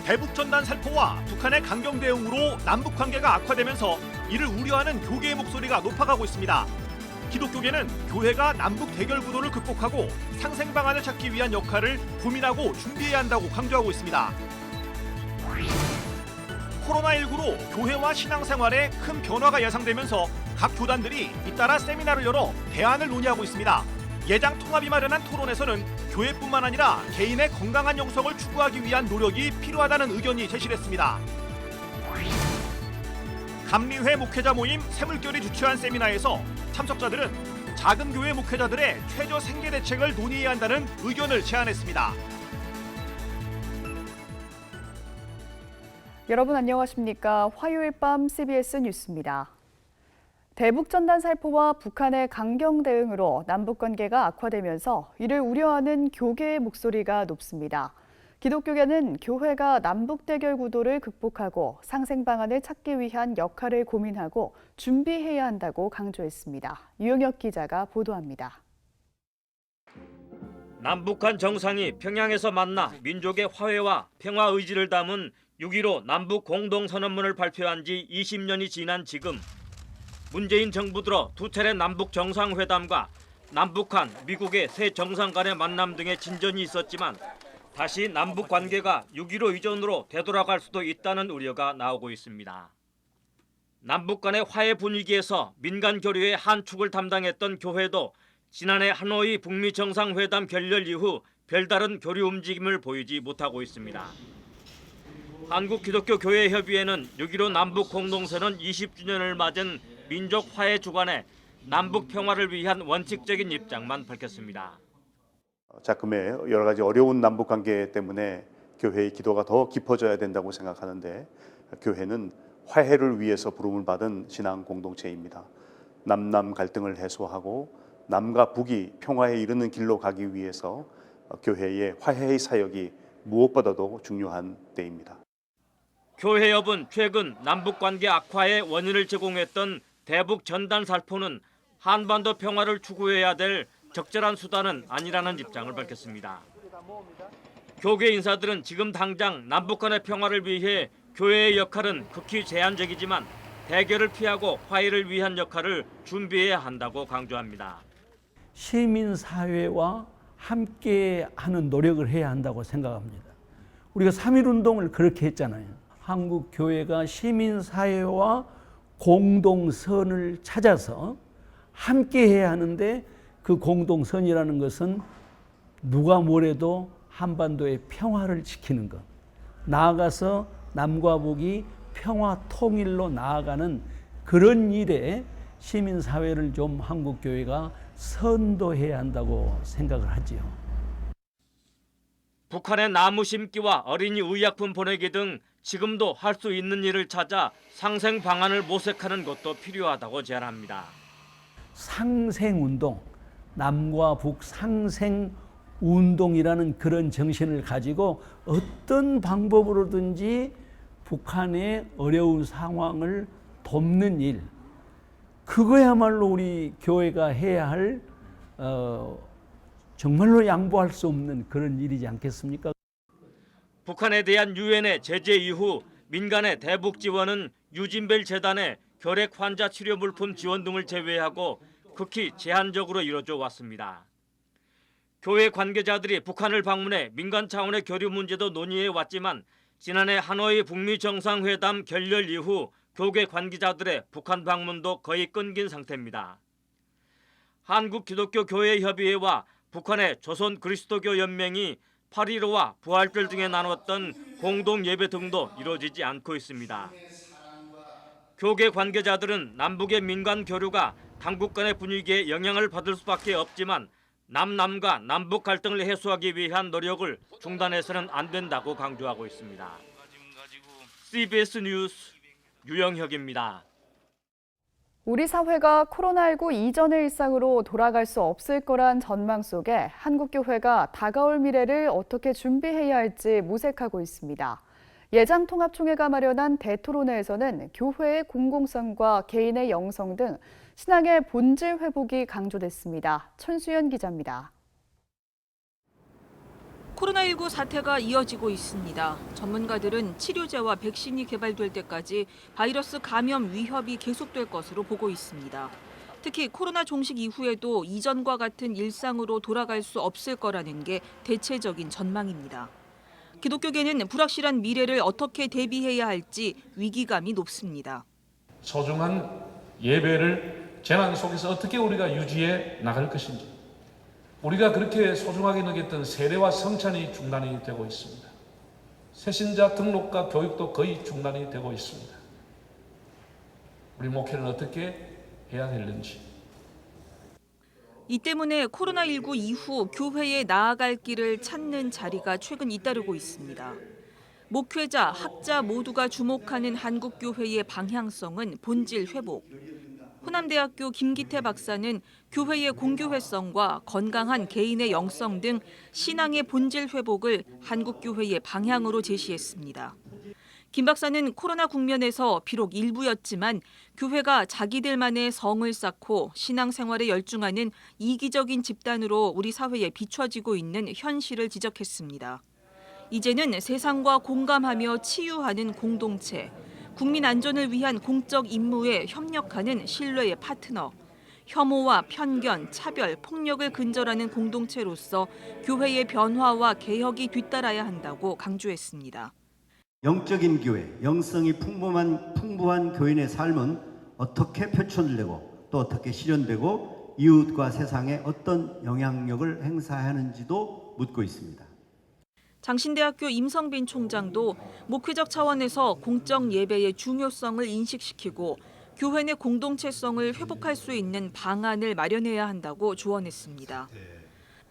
대북전단 살포와 북한의 강경 대응으로 남북 관계가 악화되면서 이를 우려하는 교계의 목소리가 높아가고 있습니다. 기독교계는 교회가 남북 대결 구도를 극복하고 상생 방안을 찾기 위한 역할을 고민하고 준비해야 한다고 강조하고 있습니다. 코로나19로 교회와 신앙생활에 큰 변화가 예상되면서 각 교단들이 잇따라 세미나를 열어 대안을 논의하고 있습니다. 예장 통합이 마련한 토론에서는 교회뿐만 아니라 개인의 건강한 영성을 추구하기 위한 노력이 필요하다는 의견이 제시됐습니다. 감리회 목회자 모임 새물결이 주최한 세미나에서 참석자들은 작은 교회 목회자들의 최저 생계 대책을 논의해야 한다는 의견을 제안했습니다. 여러분 안녕하십니까? 화요일 밤 CBS 뉴스입니다. 대북전단 살포와 북한의 강경 대응으로 남북관계가 악화되면서 이를 우려하는 교계의 목소리가 높습니다. 기독교계는 교회가 남북 대결 구도를 극복하고 상생 방안을 찾기 위한 역할을 고민하고 준비해야 한다고 강조했습니다. 유영혁 기자가 보도합니다. 남북한 정상이 평양에서 만나 민족의 화해와 평화 의지를 담은 6.15 남북 공동선언문을 발표한 지 20년이 지난 지금 문재인 정부 들어 두 차례 남북 정상회담과 남북한, 미국의 새 정상 간의 만남 등의 진전이 있었지만 다시 남북 관계가 6.15 이전으로 되돌아갈 수도 있다는 우려가 나오고 있습니다. 남북 간의 화해 분위기에서 민간 교류의 한 축을 담당했던 교회도 지난해 하노이 북미 정상회담 결렬 이후 별다른 교류 움직임을 보이지 못하고 있습니다. 한국기독교교회협의회는 6.15 남북 공동선언 20주년을 맞은 민족 화해 주간에 남북 평화를 위한 원칙적인 입장만 밝혔습니다. 작금의 여러 가지 어려운 남북 관계 때문에 교회의 기도가 더 깊어져야 된다고 생각하는데 교회는 화해를 위해서 부름을 받은 신앙 공동체입니다. 남남 갈등을 해소하고 남과 북이 평화에 이르는 길로 가기 위해서 교회의 화해의 사역이 무엇보다도 중요한 때입니다. 교회협은 최근 남북관계 악화의 원인을 제공했던 대북 전단 살포는 한반도 평화를 추구해야 될 적절한 수단은 아니라는 입장을 밝혔습니다. 교계 인사들은 지금 당장 남북 간의 평화를 위해 교회의 역할은 극히 제한적이지만 대결을 피하고 화해를 위한 역할을 준비해야 한다고 강조합니다. 시민사회와 함께하는 노력을 해야 한다고 생각합니다. 우리가 3.1운동을 그렇게 했잖아요. 한국 교회가 시민사회와 공동선을 찾아서 함께해야 하는데 그 공동선이라는 것은 누가 뭐래도 한반도의 평화를 지키는 것, 나아가서 남과 북이 평화 통일로 나아가는 그런 일에 시민사회를 좀 한국교회가 선도해야 한다고 생각을 하지요. 북한의 나무 심기와 어린이 의약품 보내기 등 지금도 할 수 있는 일을 찾아 상생 방안을 모색하는 것도 필요하다고 제안합니다. 상생운동, 남과 북 상생운동이라는 그런 정신을 가지고 어떤 방법으로든지 북한의 어려운 상황을 돕는 일, 그거야말로 우리 교회가 해야 할 정말로 양보할 수 없는 그런 일이지 않겠습니까? 북한에 대한 유엔의 제재 이후 민간의 대북 지원은 유진벨 재단의 결핵 환자 치료 물품 지원 등을 제외하고 극히 제한적으로 이루어져 왔습니다. 교회 관계자들이 북한을 방문해 민간 차원의 교류 문제도 논의해 왔지만 지난해 하노이 북미 정상회담 결렬 이후 교계 관계자들의 북한 방문도 거의 끊긴 상태입니다. 한국기독교교회협의회와 북한의 조선그리스도교연맹이 8.15와 부활절 등에 나눴던 공동예배 등도 이루어지지 않고 있습니다. 교계 관계자들은 남북의 민간 교류가 당국 간의 분위기에 영향을 받을 수밖에 없지만 남남과 남북 갈등을 해소하기 위한 노력을 중단해서는 안 된다고 강조하고 있습니다. CBS 뉴스 유영혁입니다. 우리 사회가 코로나19 이전의 일상으로 돌아갈 수 없을 거란 전망 속에 한국교회가 다가올 미래를 어떻게 준비해야 할지 모색하고 있습니다. 예장통합총회가 마련한 대토론회에서는 교회의 공공성과 개인의 영성 등 신앙의 본질 회복이 강조됐습니다. 천수연 기자입니다. 코로나19 사태가 이어지고 있습니다. 전문가들은 치료제와 백신이 개발될 때까지 바이러스 감염 위협이 계속될 것으로 보고 있습니다. 특히 코로나 종식 이후에도 이전과 같은 일상으로 돌아갈 수 없을 거라는 게 대체적인 전망입니다. 기독교계는 불확실한 미래를 어떻게 대비해야 할지 위기감이 높습니다. 소중한 예배를 재난 속에서 어떻게 우리가 유지해 나갈 것인지, 우리가 그렇게 소중하게 여겼던 세례와 성찬이 중단이 되고 있습니다. 새신자 등록과 교육도 거의 중단이 되고 있습니다. 우리 목회는 어떻게 해야 되는지. 이 때문에 코로나19 이후 교회에 나아갈 길을 찾는 자리가 최근 잇따르고 있습니다. 목회자, 학자 모두가 주목하는 한국교회의 방향성은 본질 회복. 호남대학교 김기태 박사는 교회의 공교회성과 건강한 개인의 영성 등 신앙의 본질 회복을 한국교회의 방향으로 제시했습니다. 김 박사는 코로나 국면에서 비록 일부였지만 교회가 자기들만의 성을 쌓고 신앙생활에 열중하는 이기적인 집단으로 우리 사회에 비춰지고 있는 현실을 지적했습니다. 이제는 세상과 공감하며 치유하는 공동체, 국민 안전을 위한 공적 임무에 협력하는 신뢰의 파트너, 혐오와 편견, 차별, 폭력을 근절하는 공동체로서 교회의 변화와 개혁이 뒤따라야 한다고 강조했습니다. 영적인 교회, 영성이 풍부한 교인의 삶은 어떻게 표출되고 또 어떻게 실현되고 이웃과 세상에 어떤 영향력을 행사하는지도 묻고 있습니다. 장신대학교 임성빈 총장도 목회적 차원에서 공적 예배의 중요성을 인식시키고 교회 내 공동체성을 회복할 수 있는 방안을 마련해야 한다고 조언했습니다.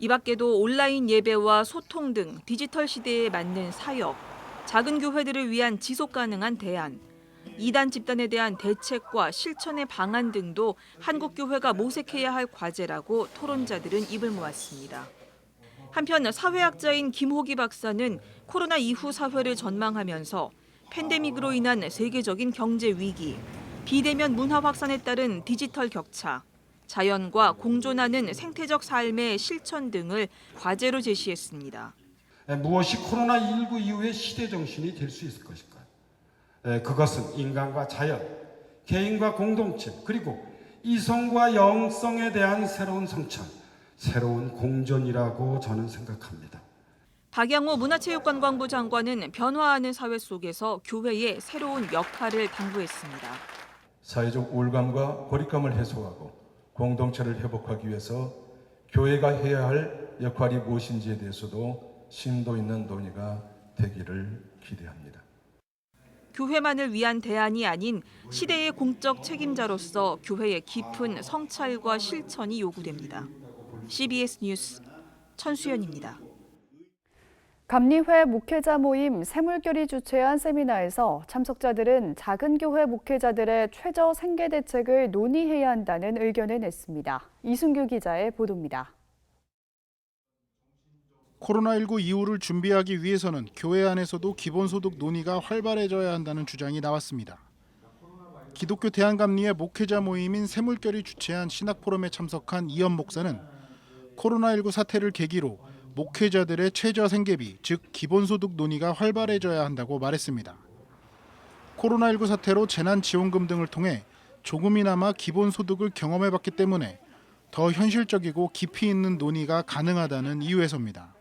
이 밖에도 온라인 예배와 소통 등 디지털 시대에 맞는 사역, 작은 교회들을 위한 지속 가능한 대안, 이단 집단에 대한 대책과 실천의 방안 등도 한국 교회가 모색해야 할 과제라고 토론자들은 입을 모았습니다. 한편 사회학자인 김호기 박사는 코로나 이후 사회를 전망하면서 팬데믹으로 인한 세계적인 경제 위기, 비대면 문화 확산에 따른 디지털 격차, 자연과 공존하는 생태적 삶의 실천 등을 과제로 제시했습니다. 무엇이 코로나19 이후의 시대 정신이 될 수 있을 것일까? 그것은 인간과 자연, 개인과 공동체, 그리고 이성과 영성에 대한 새로운 성찰, 새로운 공존이라고 저는 생각합니다. 박양호 문화체육관광부 장관은 변화하는 사회 속에서 교회의 새로운 역할을 당부했습니다. 사회적 우울감과 고립감을 해소하고 공동체를 회복하기 위해서 교회가 해야 할 역할이 무엇인지에 대해서도 심도 있는 논의가 되기를 기대합니다. 교회만을 위한 대안이 아닌 시대의 공적 책임자로서 교회의 깊은 성찰과 실천이 요구됩니다. CBS 뉴스 천수연입니다. 감리회 목회자 모임 새물결이 주최한 세미나에서 참석자들은 작은 교회 목회자들의 최저 생계 대책을 논의해야 한다는 의견을 냈습니다. 이순규 기자의 보도입니다. 코로나19 이후를 준비하기 위해서는 교회 안에서도 기본소득 논의가 활발해져야 한다는 주장이 나왔습니다. 기독교 대한감리회 목회자 모임인 새물결이 주최한 신학포럼에 참석한 이현 목사는 코로나19 사태를 계기로 목회자들의 최저 생계비, 즉 기본소득 논의가 활발해져야 한다고 말했습니다. 코로나19 사태로 재난지원금 등을 통해 조금이나마 기본소득을 경험해봤기 때문에 더 현실적이고 깊이 있는 논의가 가능하다는 이유에서입니다.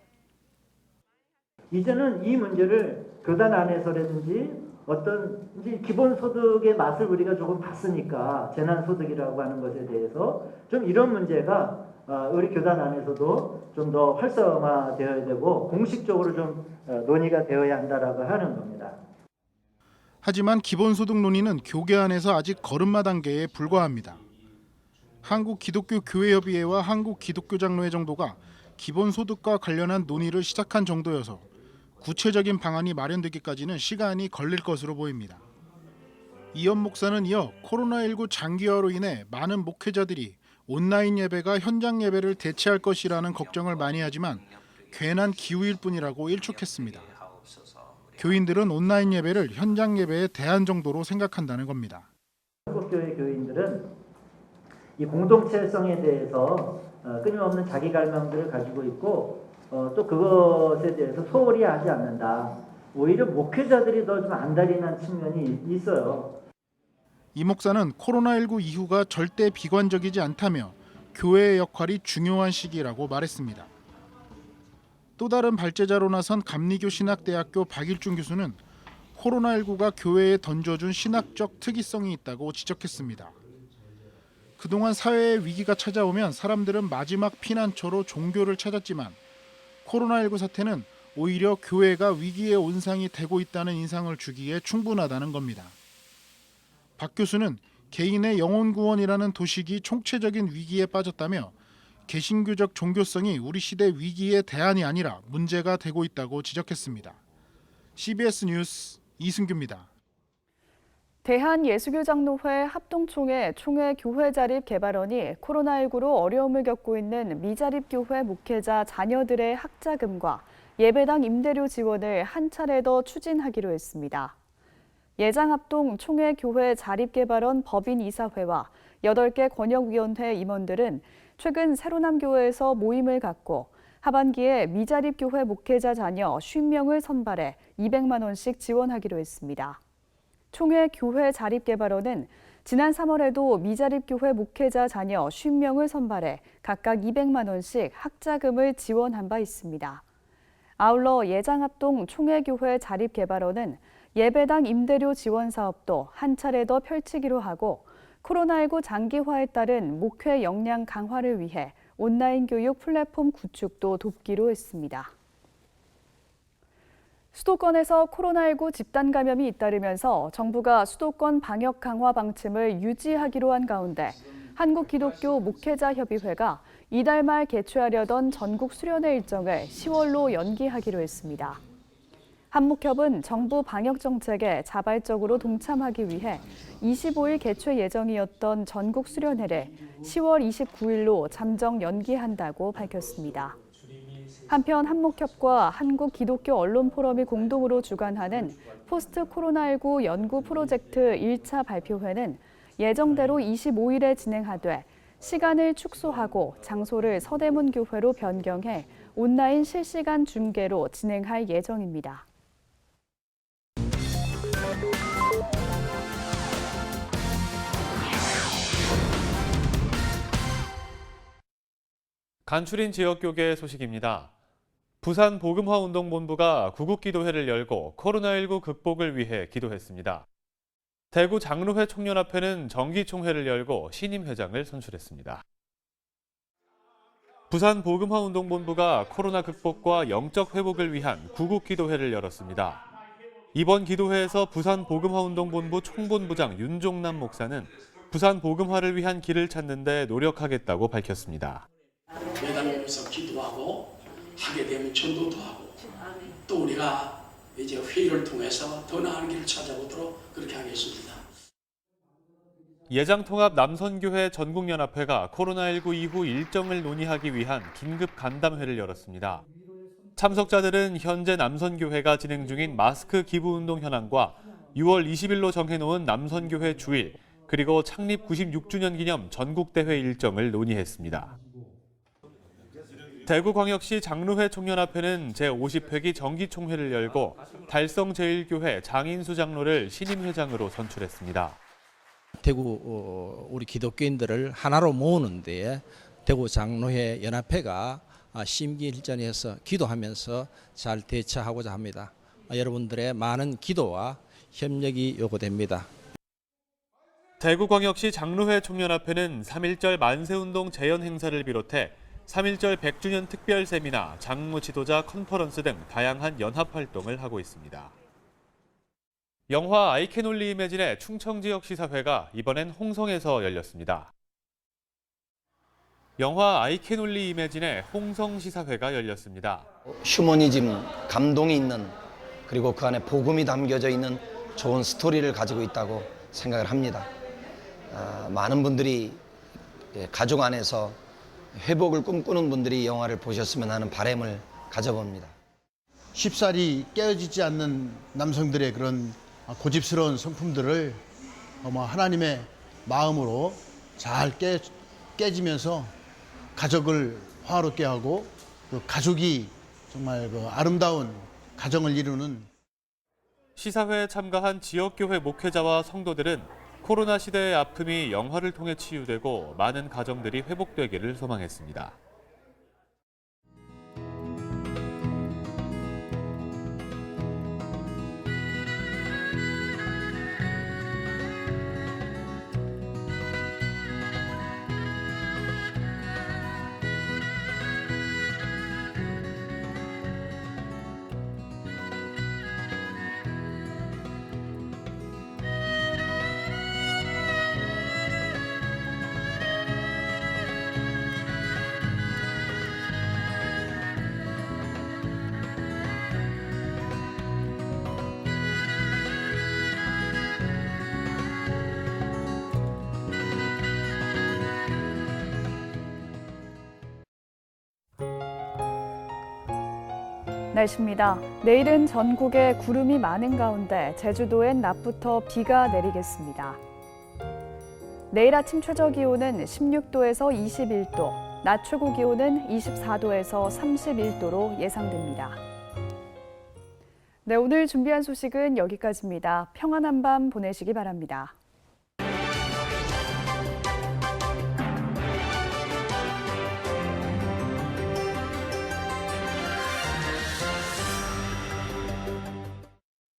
이제는 이 문제를 교단 안에서라든지 어떤 이제 기본소득의 맛을 우리가 조금 봤으니까 재난소득이라고 하는 것에 대해서 좀 이런 문제가 우리 교단 안에서도 좀 더 활성화되어야 되고 공식적으로 좀 논의가 되어야 한다라고 하는 겁니다. 하지만 기본소득 논의는 교계 안에서 아직 걸음마 단계에 불과합니다. 한국기독교교회협의회와 한국기독교장로회 정도가 기본소득과 관련한 논의를 시작한 정도여서 구체적인 방안이 마련되기까지는 시간이 걸릴 것으로 보입니다. 이현 목사는 이어 코로나19 장기화로 인해 많은 목회자들이 온라인 예배가 현장 예배를 대체할 것이라는 걱정을 많이 하지만 괜한 기우일 뿐이라고 일축했습니다. 교인들은 온라인 예배를 현장 예배의 대안 정도로 생각한다는 겁니다. 한국교회 교인들은 이 공동체성에 대해서 끊임없는 자기 갈망들을 가지고 있고 또 그것에 대해서 소홀히 하지 않는다. 오히려 목회자들이 더 좀 안달이 난 측면이 있어요. 이 목사는 코로나19 이후가 절대 비관적이지 않다며 교회의 역할이 중요한 시기라고 말했습니다. 또 다른 발제자로 나선 감리교 신학대학교 박일중 교수는 코로나19가 교회에 던져준 신학적 특이성이 있다고 지적했습니다. 그동안 사회의 위기가 찾아오면 사람들은 마지막 피난처로 종교를 찾았지만 코로나19 사태는 오히려 교회가 위기의 온상이 되고 있다는 인상을 주기에 충분하다는 겁니다. 박 교수는 개인의 영혼 구원이라는 도식이 총체적인 위기에 빠졌다며 개신교적 종교성이 우리 시대 위기의 대안이 아니라 문제가 되고 있다고 지적했습니다. CBS 뉴스 이승규입니다. 대한예수교장로회 합동총회 총회 교회 자립 개발원이 코로나19로 어려움을 겪고 있는 미자립 교회 목회자 자녀들의 학자금과 예배당 임대료 지원을 한 차례 더 추진하기로 했습니다. 예장합동 총회 교회 자립개발원 법인이사회와 8개 권역위원회 임원들은 최근 세로남교회에서 모임을 갖고 하반기에 미자립 교회 목회자 자녀 50명을 선발해 200만 원씩 지원하기로 했습니다. 총회 교회 자립개발원은 지난 3월에도 미자립 교회 목회자 자녀 50명을 선발해 각각 200만 원씩 학자금을 지원한 바 있습니다. 아울러 예장합동 총회교회 자립개발원은 예배당 임대료 지원 사업도 한 차례 더 펼치기로 하고 코로나19 장기화에 따른 목회 역량 강화를 위해 온라인 교육 플랫폼 구축도 돕기로 했습니다. 수도권에서 코로나19 집단 감염이 잇따르면서 정부가 수도권 방역 강화 방침을 유지하기로 한 가운데 한국기독교 목회자협의회가 이달 말 개최하려던 전국 수련회 일정을 10월로 연기하기로 했습니다. 한목협은 정부 방역 정책에 자발적으로 동참하기 위해 25일 개최 예정이었던 전국 수련회를 10월 29일로 잠정 연기한다고 밝혔습니다. 한편 한목협과 한국기독교 언론포럼이 공동으로 주관하는 포스트 코로나19 연구 프로젝트 1차 발표회는 예정대로 25일에 진행하되 시간을 축소하고 장소를 서대문 교회로 변경해 온라인 실시간 중계로 진행할 예정입니다. 간추린 지역교계 소식입니다. 부산 복음화운동본부가 구국기도회를 열고 코로나19 극복을 위해 기도했습니다. 대구 장로회 총연합회는 정기총회를 열고 신임 회장을 선출했습니다. 부산 복음화운동본부가 코로나 극복과 영적 회복을 위한 구국기도회를 열었습니다. 이번 기도회에서 부산 복음화운동본부 총본부장 윤종남 목사는 부산 복음화를 위한 길을 찾는 데 노력하겠다고 밝혔습니다. 매달리면서 기도하고 하게 되면 전도도 하고 또 우리가 이제 회의를 통해서 더 나은 길을 찾아보도록 그렇게 하겠습니다. 예장통합 남선교회 전국연합회가 코로나19 이후 일정을 논의하기 위한 긴급 간담회를 열었습니다. 참석자들은 현재 남선교회가 진행 중인 마스크 기부운동 현황과 6월 20일로 정해놓은 남선교회 주일, 그리고 창립 96주년 기념 전국대회 일정을 논의했습니다. 대구광역시 장로회 총연합회는 제50회기 정기총회를 열고 달성제일교회 장인수 장로를 신임 회장으로 선출했습니다. 대구 우리 기독교인들을 하나로 모으는 데에 대구 장로회 연합회가 심기일전해서 기도하면서 잘 대처하고자 합니다. 여러분들의 많은 기도와 협력이 요구됩니다. 대구광역시 장로회 총연합회는 3.1절 만세운동 재연 행사를 비롯해 3.1절 100주년 특별 세미나, 장로 지도자 컨퍼런스 등 다양한 연합 활동을 하고 있습니다. 영화 I Can Only Imagine의 충청지역 시사회가 이번엔 홍성에서 열렸습니다. 영화 I Can Only Imagine의 홍성 시사회가 열렸습니다. 휴머니즘, 감동이 있는, 그리고 그 안에 복음이 담겨져 있는 좋은 스토리를 가지고 있다고 생각을 합니다. 많은 분들이 가족 안에서 회복을 꿈꾸는 분들이 영화를 보셨으면 하는 바람을 가져봅니다. 쉽사리 깨어지지 않는 남성들의 그런 고집스러운 성품들을 하나님의 마음으로 잘 깨지면서 가족을 화롭게 하고 또 가족이 정말 그 아름다운 가정을 이루는 시사회에 참가한 지역교회 목회자와 성도들은 코로나 시대의 아픔이 영화를 통해 치유되고 많은 가정들이 회복되기를 소망했습니다. 날씨입니다. 내일은 전국에 구름이 많은 가운데 제주도엔 낮부터 비가 내리겠습니다. 내일 아침 최저 기온은 16도에서 21도, 낮 최고 기온은 24도에서 31도로 예상됩니다. 네, 오늘 준비한 소식은 여기까지입니다. 평안한 밤 보내시기 바랍니다.